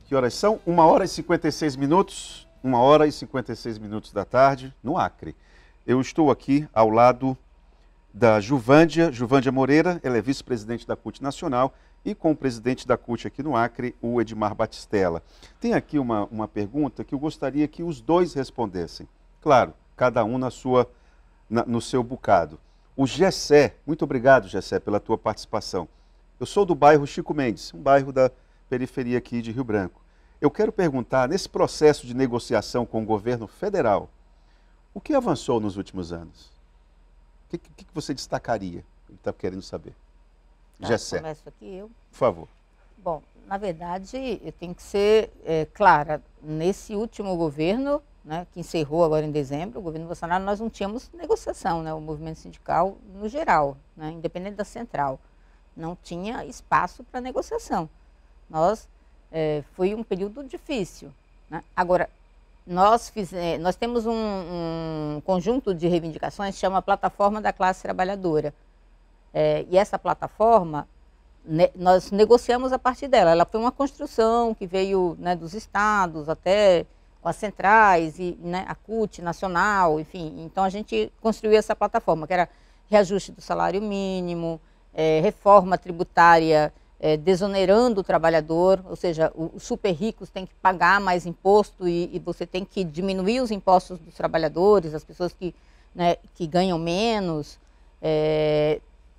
Que horas são? 1h56, 1h56 da tarde, no Acre. Eu estou aqui ao lado da Juvândia Moreira, ela é vice-presidente da CUT Nacional, e com o presidente da CUT aqui no Acre, o Edmar Batistella. Tem aqui uma pergunta que eu gostaria que os dois respondessem. Claro, cada um no seu bocado. O Gessé, muito obrigado, Gessé, pela tua participação. Eu sou do bairro Chico Mendes, um bairro da periferia aqui de Rio Branco. Eu quero perguntar, nesse processo de negociação com o governo federal, o que avançou nos últimos anos? O que você destacaria? Ele está querendo saber. Gessé. Começo aqui eu. Por favor. Bom, na verdade, eu tenho que ser clara. Nesse último governo, né, que encerrou agora em dezembro, o governo Bolsonaro, nós não tínhamos negociação, né, o movimento sindical no geral, né, independente da central. Não tinha espaço para negociação. Foi um período difícil, né? Agora, nós temos um conjunto de reivindicações que chama Plataforma da Classe Trabalhadora. E essa plataforma, nós negociamos a partir dela. Ela foi uma construção que veio, né, dos estados até com as centrais, e, né, a CUT nacional, enfim. Então, a gente construiu essa plataforma, que era reajuste do salário mínimo, reforma tributária, desonerando o trabalhador, ou seja, os super ricos têm que pagar mais imposto e você tem que diminuir os impostos dos trabalhadores, as pessoas que ganham menos.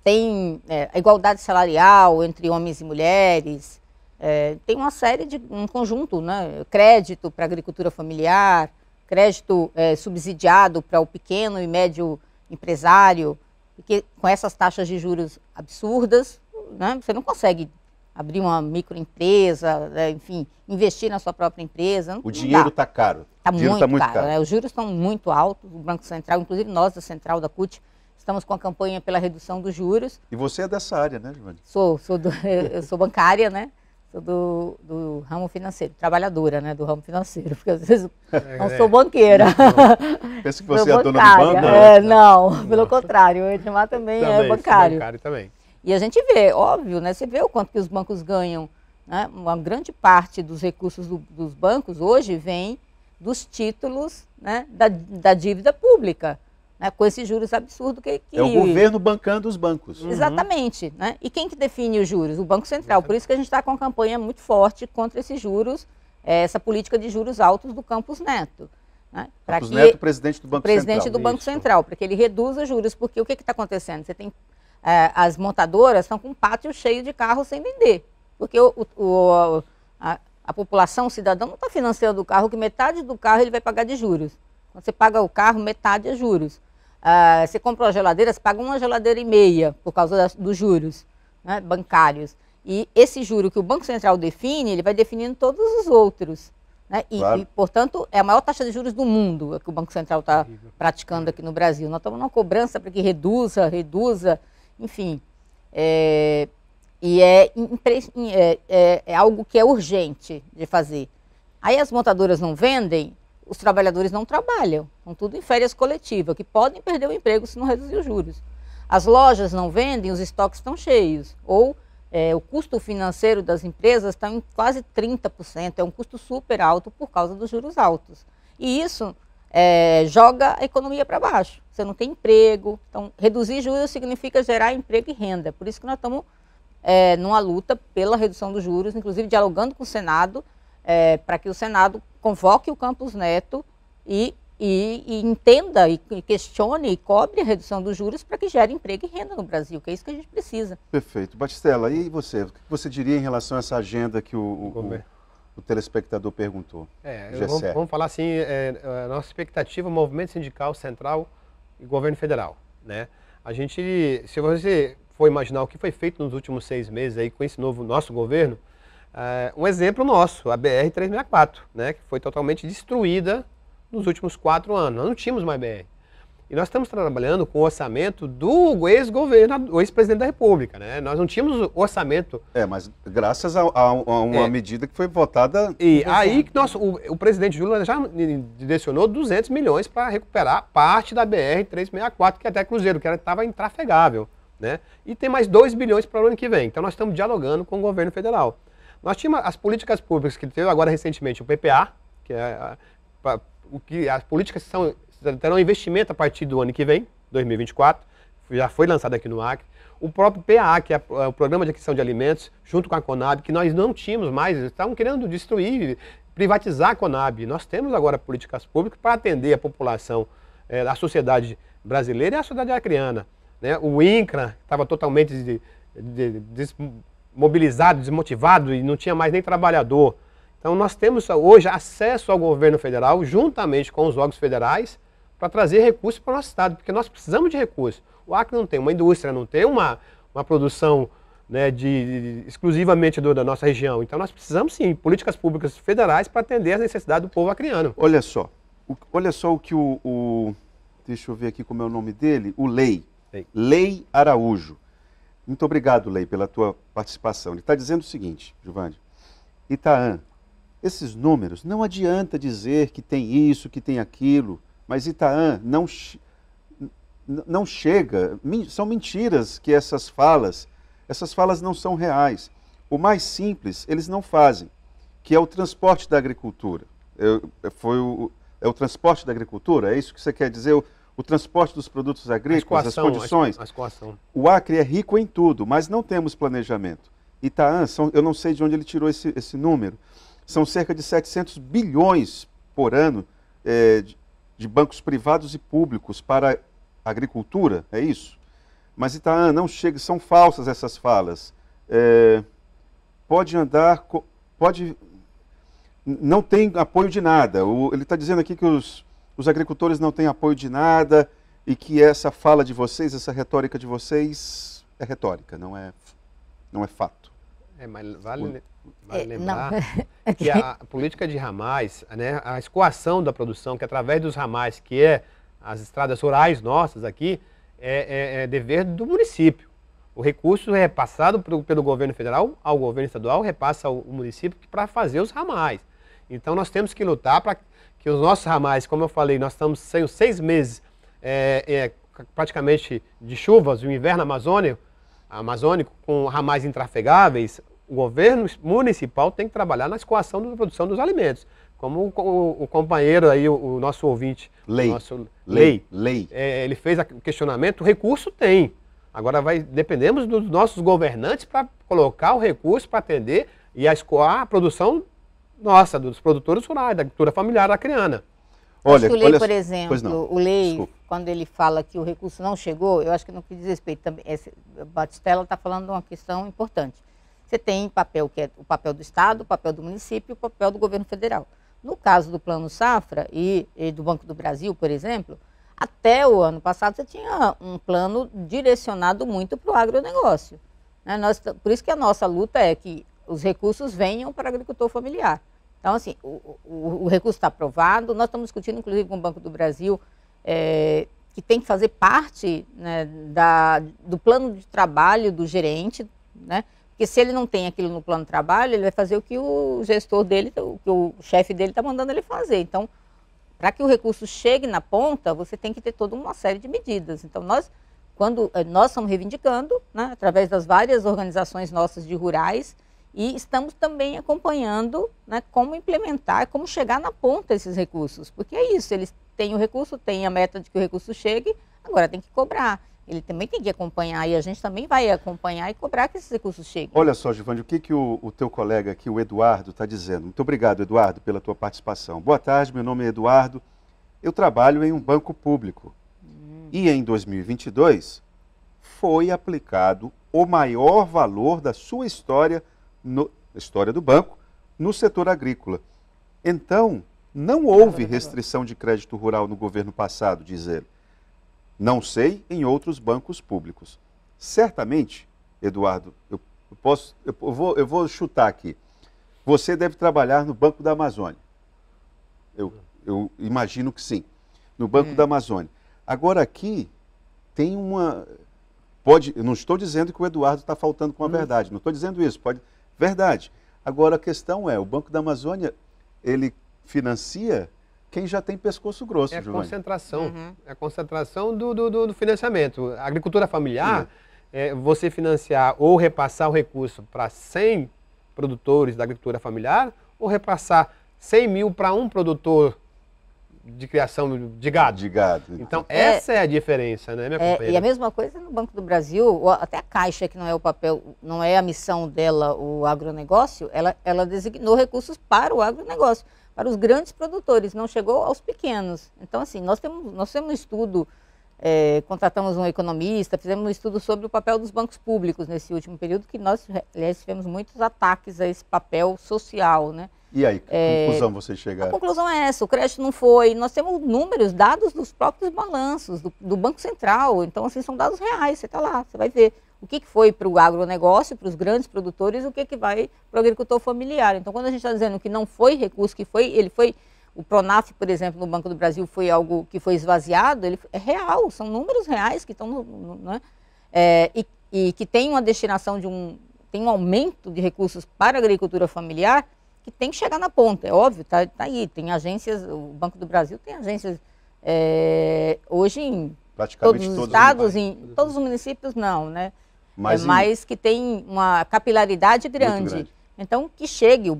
Tem a igualdade salarial entre homens e mulheres, tem uma série um conjunto, né, crédito para a agricultura familiar, crédito subsidiado para o pequeno e médio empresário, porque com essas taxas de juros absurdas, né, você não consegue abrir uma microempresa, enfim, investir na sua própria empresa. O dinheiro está caro. Está muito caro. Né? Os juros estão muito altos, o Banco Central, inclusive nós da Central da CUT, estamos com a campanha pela redução dos juros. E você é dessa área, né, Giovanni? Eu sou bancária, né? Sou do ramo financeiro, trabalhadora, né, do ramo financeiro, porque às vezes não sou banqueira. Pensa que você é dona do banco? Não, pelo contrário, o Edmar também é bancário. Bancário também. E a gente vê, óbvio, né, você vê o quanto que os bancos ganham, né, uma grande parte dos recursos dos bancos hoje vem dos títulos, né, da dívida pública, né, com esses juros absurdos que... É o governo bancando os bancos. Exatamente. Né? E quem que define os juros? O Banco Central. Por isso que a gente está com uma campanha muito forte contra esses juros, essa política de juros altos do Campos Neto. Né? Campos Neto, presidente do Banco Central. Presidente do Banco Central, para que ele reduza juros. Porque o que está acontecendo? Você tem... as montadoras estão com um pátio cheio de carros sem vender. Porque a população, o cidadão, não está financiando o carro, que metade do carro ele vai pagar de juros. Quando você paga o carro, metade é juros. Você compra uma geladeira, você paga uma geladeira e meia por causa dos juros, né, bancários. E esse juro que o Banco Central define, ele vai definindo todos os outros. Né? Claro. E, portanto, é a maior taxa de juros do mundo que o Banco Central está praticando aqui no Brasil. Nós estamos numa cobrança para que reduza, enfim. É algo que é urgente de fazer. Aí as montadoras não vendem, os trabalhadores não trabalham, estão tudo em férias coletivas, que podem perder o emprego se não reduzir os juros. As lojas não vendem, os estoques estão cheios, ou o custo financeiro das empresas está em quase 30%, é um custo super alto por causa dos juros altos. E isso joga a economia para baixo, você não tem emprego, então reduzir juros significa gerar emprego e renda, por isso que nós estamos numa luta pela redução dos juros, inclusive dialogando com o Senado, para que o Senado convoque o Campos Neto e entenda e questione e cobre a redução dos juros para que gere emprego e renda no Brasil, que é isso que a gente precisa. Perfeito. Batistella, e você? O que você diria em relação a essa agenda que o telespectador perguntou? Vamos falar assim, a nossa expectativa, movimento sindical central e governo federal. Né? A gente, se você for imaginar o que foi feito nos últimos 6 meses aí com esse nosso governo, um exemplo nosso, a BR-364, né, que foi totalmente destruída nos últimos 4 anos. Nós não tínhamos mais BR. E nós estamos trabalhando com o orçamento do ex-presidente da República, né? Nós não tínhamos orçamento... mas graças a uma medida que foi votada... E aí que o presidente Lula já direcionou 200 milhões para recuperar parte da BR-364, que é até Cruzeiro, que estava intrafegável, né? E tem mais 2 bilhões para o ano que vem. Então nós estamos dialogando com o governo federal. Nós tínhamos as políticas públicas que teve agora recentemente, o PPA, que as políticas terão investimento a partir do ano que vem, 2024, já foi lançado aqui no Acre. O próprio PAA, que é o Programa de Aquisição de Alimentos, junto com a Conab, que nós não tínhamos mais, eles estavam querendo destruir, privatizar a Conab. Nós temos agora políticas públicas para atender a população, a sociedade brasileira e a sociedade acreana. Né? O INCRA estava totalmente desmobilizado, desmotivado e não tinha mais nem trabalhador. Então nós temos hoje acesso ao governo federal, juntamente com os órgãos federais, para trazer recursos para o nosso estado, porque nós precisamos de recursos. O Acre não tem uma indústria, não tem uma produção, né, exclusivamente da nossa região. Então nós precisamos sim, políticas públicas federais para atender as necessidades do povo acreano. Olha só o que deixa eu ver aqui como é o nome dele, o Lei Araújo. Muito obrigado, Lei, pela tua participação. Ele está dizendo o seguinte, Juvândia, Itaã, esses números, não adianta dizer que tem isso, que tem aquilo, mas Itaã não chega, são mentiras que essas falas não são reais. O mais simples eles não fazem, que é o transporte da agricultura. É o transporte da agricultura? É isso que você quer dizer? O transporte dos produtos agrícolas, as condições? A escoação. O Acre é rico em tudo, mas não temos planejamento. Itaã, eu não sei de onde ele tirou esse número, são cerca de 700 bilhões por ano de bancos privados e públicos para agricultura, é isso? Mas Itaã, não chega, são falsas essas falas. Não tem apoio de nada. Ele está dizendo aqui que os agricultores não têm apoio de nada e que essa fala de vocês, essa retórica de vocês é retórica, não é fato. Mas vale lembrar que a política de ramais, né, a escoação da produção, que através dos ramais, que é as estradas rurais nossas aqui, é dever do município. O recurso é repassado pelo governo federal ao governo estadual, repassa ao município para fazer os ramais. Então nós temos que lutar para que os nossos ramais, como eu falei, nós estamos sem 6 meses praticamente de chuvas, o inverno amazônico, com ramais intrafegáveis. O governo municipal tem que trabalhar na escoação da produção dos alimentos. Como o companheiro aí, o nosso ouvinte, Lei, ele fez o questionamento, o recurso tem. Agora dependemos dos nossos governantes para colocar o recurso para atender e a escoar a produção nossa, dos produtores rurais, da agricultura familiar acreana. Olha, acho que o Lei, por exemplo, o Lei, quando ele fala que o recurso não chegou, eu acho que no que diz respeito também, Batistella está falando de uma questão importante. Você tem papel que é o papel do Estado, o papel do município e o papel do governo federal. No caso do Plano Safra e do Banco do Brasil, por exemplo, até o ano passado você tinha um plano direcionado muito para o agronegócio. Né? Por isso que a nossa luta é que os recursos venham para o agricultor familiar. Então, assim, o recurso está aprovado, nós estamos discutindo, inclusive, com o Banco do Brasil, que tem que fazer parte, né, do plano de trabalho do gerente, né? Porque se ele não tem aquilo no plano de trabalho, ele vai fazer o que o gestor dele, o que o chefe dele está mandando ele fazer. Então, para que o recurso chegue na ponta, você tem que ter toda uma série de medidas. Então, quando nós estamos reivindicando, né, através das várias organizações nossas de rurais, e estamos também acompanhando, né, como implementar, como chegar na ponta esses recursos. Porque é isso, eles têm o recurso, têm a meta de que o recurso chegue, agora tem que cobrar. Ele também tem que acompanhar e a gente também vai acompanhar e cobrar que esses recursos cheguem. Olha só, Juvândia, o que o teu colega aqui, o Eduardo, está dizendo. Muito obrigado, Eduardo, pela tua participação. Boa tarde, meu nome é Eduardo. Eu trabalho em um banco público. E em 2022 foi aplicado o maior valor da sua história, história do banco, no setor agrícola. Então, não houve restrição de crédito rural no governo passado, diz ele. Não sei em outros bancos públicos. Certamente, Eduardo, eu vou chutar aqui. Você deve trabalhar no Banco da Amazônia. Eu imagino que sim. No Banco da Amazônia. Agora aqui tem uma... eu não estou dizendo que o Eduardo está faltando com a verdade. Não estou dizendo isso. Verdade. Agora a questão é, o Banco da Amazônia, ele financia quem já tem pescoço grosso, É a concentração do financiamento. A agricultura familiar, você financiar ou repassar o recurso para 100 produtores da agricultura familiar ou repassar 100 mil para um produtor de criação de gado? De gado. Então, essa é a diferença, né, minha companheira? E a mesma coisa no Banco do Brasil, ou até a Caixa, que não é o papel, não é a missão dela, o agronegócio, ela designou recursos para o agronegócio, para os grandes produtores, não chegou aos pequenos. Então, assim, nós temos um estudo, contratamos um economista, fizemos um estudo sobre o papel dos bancos públicos nesse último período, que nós, aliás, tivemos muitos ataques a esse papel social, né? E aí, que conclusão vocês chegaram? A conclusão é essa, o crédito não foi, nós temos números, dados dos próprios balanços, do Banco Central, então assim, são dados reais, você está lá, você vai ver o que foi para o agronegócio, para os grandes produtores, o que vai para o agricultor familiar. Então quando a gente está dizendo que não foi recurso, o Pronaf, por exemplo, no Banco do Brasil foi algo que foi esvaziado, ele é real, são números reais que estão, e que tem uma destinação tem um aumento de recursos para a agricultura familiar, que tem que chegar na ponta, é óbvio, tá aí, tem agências, o Banco do Brasil tem agências hoje em praticamente todos os estados, em todos os municípios não, né? Mas que tem uma capilaridade grande. Então, que chegue o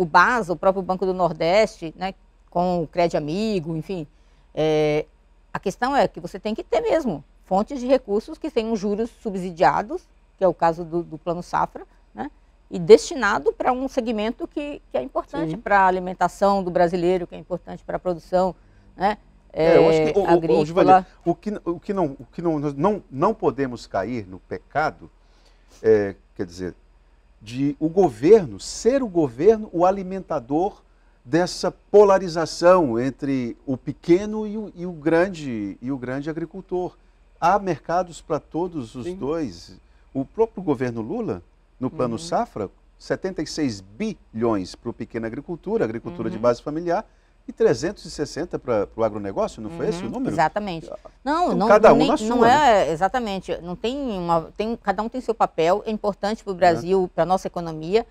BASA, o próprio Banco do Nordeste, né, com o Crédito Amigo, enfim. A questão é que você tem que ter mesmo fontes de recursos que tenham juros subsidiados, que é o caso do Plano Safra, né? E destinado para um segmento que é importante para a alimentação do brasileiro, que é importante para a produção, né? Eu acho que, agrícola. o que não podemos cair no pecado, quer dizer, de o governo ser o alimentador dessa polarização entre o pequeno e o grande agricultor. Há mercados para todos os dois. O próprio governo Lula, no Plano Safra, 76 bilhões para o pequena agricultura de base familiar, e 360 para o agronegócio, não foi esse o número? Exatamente. Cada um na sua. Não é, exatamente. Não cada um tem seu papel, é importante para o Brasil, para a nossa economia.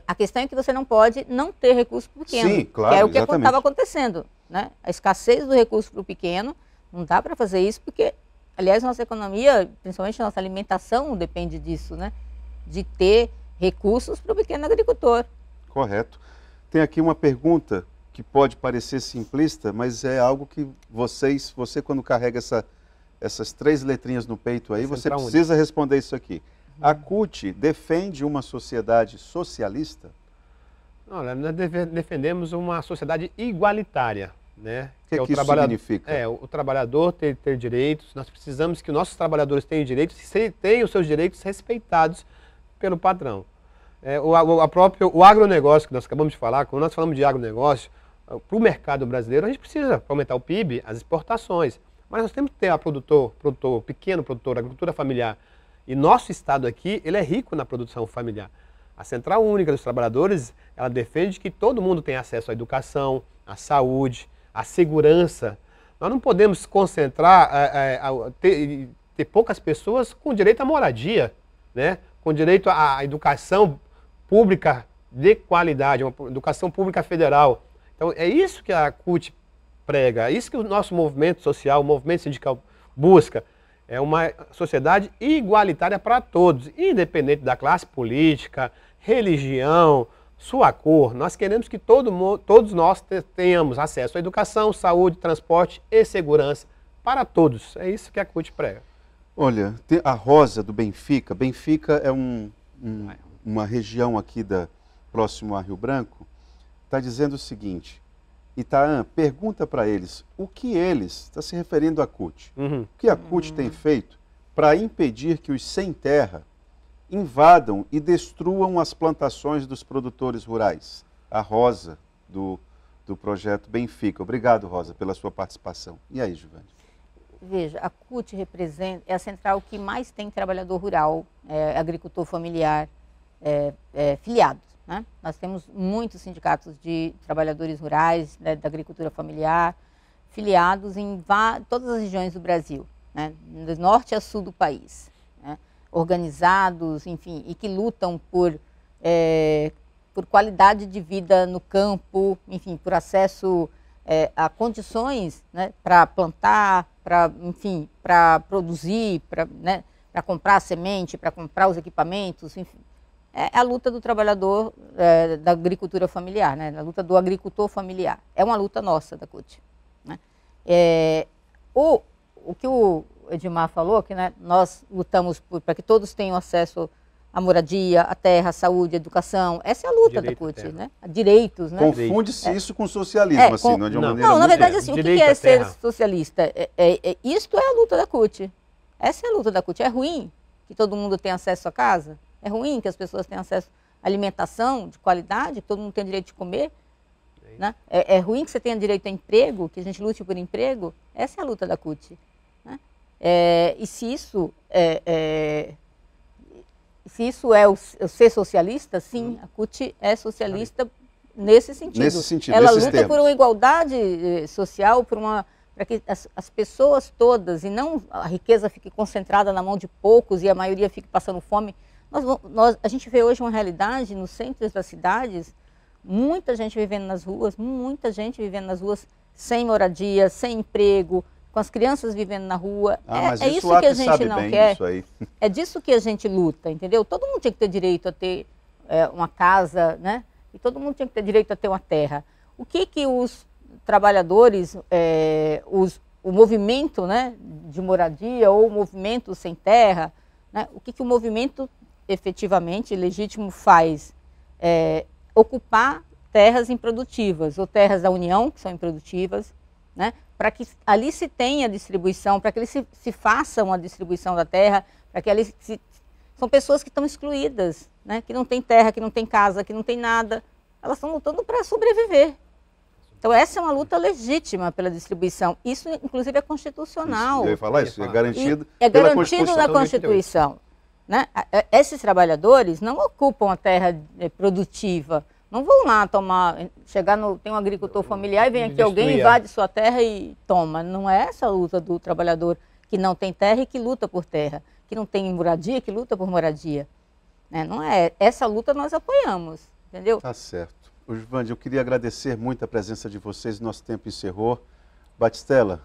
A questão é que você não pode não ter recurso para o pequeno. Sim, claro, que é o que estava acontecendo, né? A escassez do recurso para o pequeno, não dá para fazer isso, porque, aliás, nossa economia, principalmente nossa alimentação, depende disso, né? De ter recursos para o pequeno agricultor. Correto. Tem aqui uma pergunta que pode parecer simplista, mas é algo que você quando carrega essas 3 letrinhas no peito aí, você precisa responder isso aqui. A CUT defende uma sociedade socialista? Não, nós defendemos uma sociedade igualitária, né? O que isso significa? O trabalhador ter direitos, nós precisamos que os nossos trabalhadores tenham direitos e tenham os seus direitos respeitados pelo patrão. O agronegócio que nós acabamos de falar, quando nós falamos de agronegócio, para o mercado brasileiro, a gente precisa aumentar o PIB, as exportações, mas nós temos que ter pequeno produtor, agricultura familiar. E nosso estado aqui, ele é rico na produção familiar. A Central Única dos Trabalhadores, ela defende que todo mundo tenha acesso à educação, à saúde, à segurança. Nós não podemos concentrar, ter poucas pessoas com direito à moradia, né? Com direito à educação pública de qualidade, uma educação pública federal. Então, é isso que a CUT prega, é isso que o nosso movimento social, o movimento sindical busca. É uma sociedade igualitária para todos, independente da classe política, religião, sua cor. Nós queremos que todos nós tenhamos acesso à educação, saúde, transporte e segurança para todos. É isso que a CUT prega. Olha, tem a Rosa do Benfica. Benfica é uma região aqui próximo a Rio Branco. Está dizendo o seguinte: Itaã, pergunta para eles o que está se referindo à CUT, o que a CUT tem feito para impedir que os sem terra invadam e destruam as plantações dos produtores rurais. A Rosa do projeto Benfica. Obrigado, Rosa, pela sua participação. E aí, Giovanni? Veja, a CUT é a central que mais tem trabalhador rural, agricultor familiar, filiados, né? Nós temos muitos sindicatos de trabalhadores rurais, da agricultura familiar, filiados em todas as regiões do Brasil, né? Do norte a sul do país, né? Organizados, enfim, e que lutam por qualidade de vida no campo, enfim, por acesso a condições, né, para plantar, para produzir, para comprar semente, para comprar os equipamentos, enfim. é a luta do trabalhador da agricultura familiar, né? A luta do agricultor familiar. É uma luta nossa da CUT. Né? O que o Edmar falou, que né, nós lutamos para que todos tenham acesso à moradia, à terra, à saúde, à educação. Essa é a luta da CUT, né? Direitos, né? Confunde-se isso com socialismo, assim, não é de uma maneira não, na muito... verdade, assim, o que é ser socialista? Isto é a luta da CUT. Essa é a luta da CUT. É ruim que todo mundo tenha acesso à casa? É ruim que as pessoas tenham acesso à alimentação de qualidade, que todo mundo tenha direito de comer? Né? É ruim que você tenha direito a emprego, que a gente lute por emprego? Essa é a luta da CUT. Né? E se isso é o ser socialista, sim, a CUT é socialista nesse sentido. Nesse sentido, ela nesses luta termos. por uma igualdade social, para que as pessoas todas, e não a riqueza fique concentrada na mão de poucos e a maioria fique passando fome. A gente vê hoje uma realidade nos centros das cidades, muita gente vivendo nas ruas sem moradia, sem emprego, com as crianças vivendo na rua. Mas é isso que a gente não quer. É disso que a gente luta, entendeu? Todo mundo tinha que ter direito a ter uma casa, né? E todo mundo tinha que ter direito a ter uma terra. O que os trabalhadores, o movimento, né, de moradia ou o movimento sem terra, né, o que o movimento efetivamente legítimo faz? Ocupar terras improdutivas, ou terras da União, que são improdutivas, né, para que ali se tenha distribuição, para que ali se faça uma distribuição da terra, para que ali são pessoas que estão excluídas, né, que não têm terra, que não têm casa, que não têm nada. Elas estão lutando para sobreviver. Então essa é uma luta legítima pela distribuição. Isso, inclusive, é constitucional. Eu ia falar isso, é garantido pela Constituição. Na Constituição. Né? Esses trabalhadores não ocupam a terra produtiva. Não vão lá tem um agricultor familiar e vem aqui alguém, invade sua terra e toma. Não é essa a luta do trabalhador que não tem terra e que luta por terra, que não tem moradia, que luta por moradia. Né? Não é. Essa luta nós apoiamos, entendeu? Tá certo. Juvândia, eu queria agradecer muito a presença de vocês, nosso tempo encerrou. Batistella,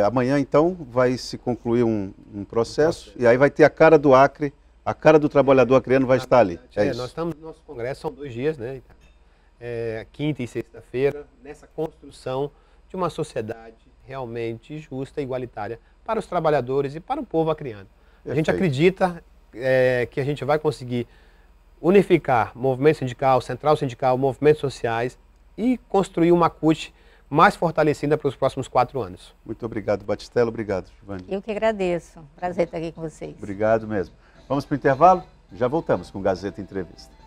amanhã então vai se concluir um processo e aí vai ter a cara do Acre, a cara do trabalhador acreano vai estar ali. Isso. Nós estamos no nosso congresso, são 2 dias, né? Quinta e sexta-feira, nessa construção de uma sociedade realmente justa e igualitária para os trabalhadores e para o povo acreano. A gente acredita que a gente vai conseguir unificar movimento sindical, central sindical, movimentos sociais e construir uma CUT mais fortalecida para os próximos 4 anos. Muito obrigado, Batistella. Obrigado, Juvândia. Eu que agradeço. Prazer estar aqui com vocês. Obrigado mesmo. Vamos para o intervalo? Já voltamos com Gazeta Entrevista.